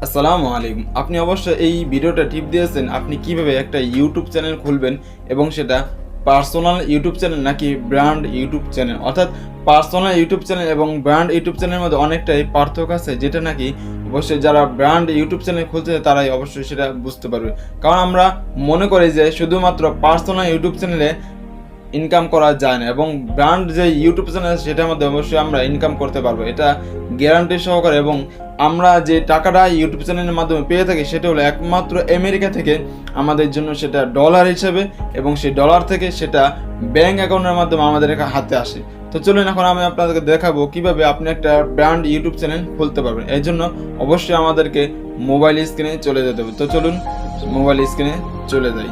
আসসালামু আলাইকুম। আপনি অবশ্যই এই ভিডিওটা টিপ দিয়েছেন আপনি কিভাবে একটা ইউটিউব চ্যানেল খুলবেন এবং সেটা পার্সোনাল ইউটিউব চ্যানেল নাকি ব্র্যান্ড ইউটিউব চ্যানেল। অর্থাৎ পার্সোনাল ইউটিউব চ্যানেল এবং ব্র্যান্ড ইউটিউব চ্যানেলের মধ্যে অনেকটাই পার্থক্য আছে, যেটা নাকি অবশ্যই যারা ব্র্যান্ড ইউটিউব চ্যানেল খুলছে তারাই অবশ্যই সেটা বুঝতে পারবে। কারণ আমরা মনে করি যে শুধুমাত্র পার্সোনাল ইউটিউব চ্যানেলে ইনকাম করা যায় না, এবং ব্র্যান্ড যে ইউটিউব চ্যানেল সেটার মধ্যে অবশ্যই আমরা ইনকাম করতে পারবো, এটা গ্যারান্টি সহকারে। এবং আমরা যে টাকাটা ইউটিউব চ্যানেলের মাধ্যমে পেয়ে থাকি সেটা হলো একমাত্র আমেরিকা থেকে আমাদের জন্য সেটা ডলার হিসেবে, এবং সেই ডলার থেকে সেটা ব্যাঙ্ক অ্যাকাউন্টের মাধ্যমে আমাদের হাতে আসে। তো চলুন এখন আমি আপনাদেরকে দেখাবো কিভাবে আপনি একটা ব্র্যান্ড ইউটিউব চ্যানেল খুলতে পারবেন। এর জন্য অবশ্যই আমাদেরকে মোবাইল স্ক্রিনে চলে যেতে হবে। তো চলুন মোবাইল স্ক্রিনে চলে যাই।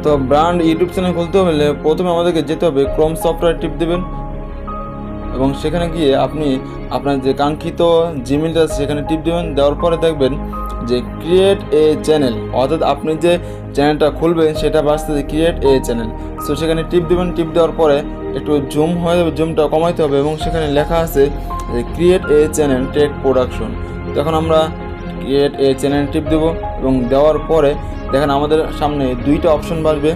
তো ব্র্যান্ড ইউটিউব চ্যানেল খুলতে হলে প্রথমে আমাদেরকে যেতে হবে ক্রোম সফটওয়্যার টিপ দেবেন, এবং সেখানে গিয়ে আপনি আপনার যে কাঙ্ক্ষিত জিমেলটা আছে সেখানে টিপ দেবেন। দেওয়ার পরে দেখবেন যে ক্রিয়েট এ চ্যানেল, অর্থাৎ আপনি যে চ্যানেলটা খুলবেন সেটা বাঁচতে ক্রিয়েট এ চ্যানেল। সো সেখানে টিপ দেবেন। টিপ দেওয়ার পরে একটু জুম হয়ে যাবে, জুমটা কমাইতে হবে, এবং সেখানে লেখা আছে যে create a channel tech production. তখন আমরা ক্রিয়েট এ চ্যানেল টিপ দেবো, এবং দেওয়ার পরে দেখেন আমাদের সামনে দুইটা অপশন বাসবে,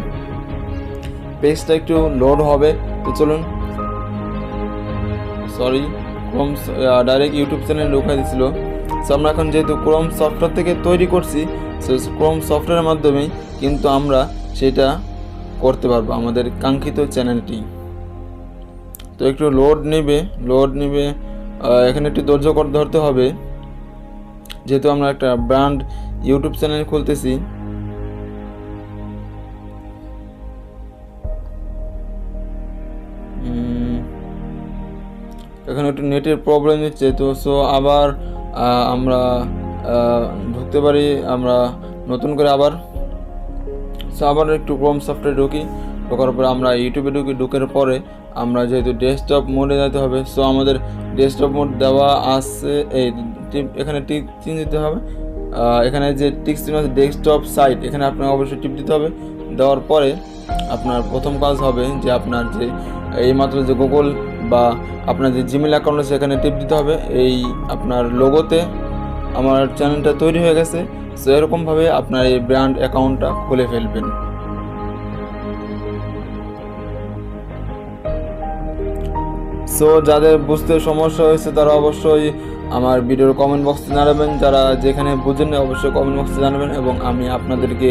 পেজটা একটু লোড হবে। তো চলুন, sorry Chrome direct YouTube channel ঢোকাই দিয়েছিল। সো আমরা এখন যেহেতু ক্রোম সফটওয়্যার থেকে তৈরি করছি, সো ক্রোম সফটওয়্যারের মাধ্যমেই কিন্তু আমরা সেটা করতে পারবো আমাদের কাঙ্ক্ষিত চ্যানেলটি। তো একটু লোড নেবে, এখানে একটু ধৈর্য ধরতে হবে, যেহেতু আমরা একটা ব্র্যান্ড ইউটিউব চ্যানেল খুলতেছি। এখানে একটু নেটের প্রবলেম দিচ্ছে, তো সো আবার আমরা ঢুকতে পারি, আমরা নতুন করে আবার একটু ক্রোম সফটওয়্যার ঢোকার পরে আমরা ইউটিউবে ঢুকার পরে আমরা যেহেতু ডেস্কটপ মোডে যেতে হবে, সো আমাদের ডেস্কটপ মোড দেওয়া আছে, এই এখানে টিক চিহ্ন দিতে হবে। এখানে যে টিক চিহ্ন আছে ডেস্কটপ সাইট, এখানে আপনাকে অবশ্যই টিপ দিতে হবে। দেওয়ার পরে আপনার প্রথম কাজ হবে যে আপনার যে এইমাত্র যে গুগল বা আপনার যে জিমেল অ্যাকাউন্ট আছে সেখানে টিপ দিতে হবে। এই আপনার লোগোতে আমার চ্যানেলটা তৈরি হয়ে গেছে। সো এরকমভাবে আপনার এই ব্র্যান্ড অ্যাকাউন্টটা খুলে ফেলবেন। সো যাদের বুঝতে সমস্যা হয়েছে তারা অবশ্যই আমার ভিডিওর কমেন্ট বক্সে জানাবেন, যারা যেখানে বুঝেন না অবশ্যই কমেন্ট বক্সে জানাবেন, এবং আমি আপনাদেরকে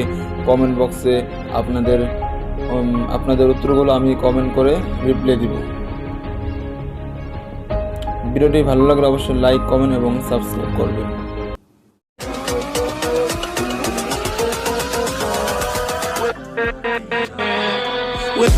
কমেন্ট বক্সে আপনাদের উত্তরগুলো আমি কমেন্ট করে রিপ্লাই দিব। ভিডিওটি ভালো লাগলে অবশ্যই লাইক, কমেন্ট এবং সাবস্ক্রাইব করবেন। With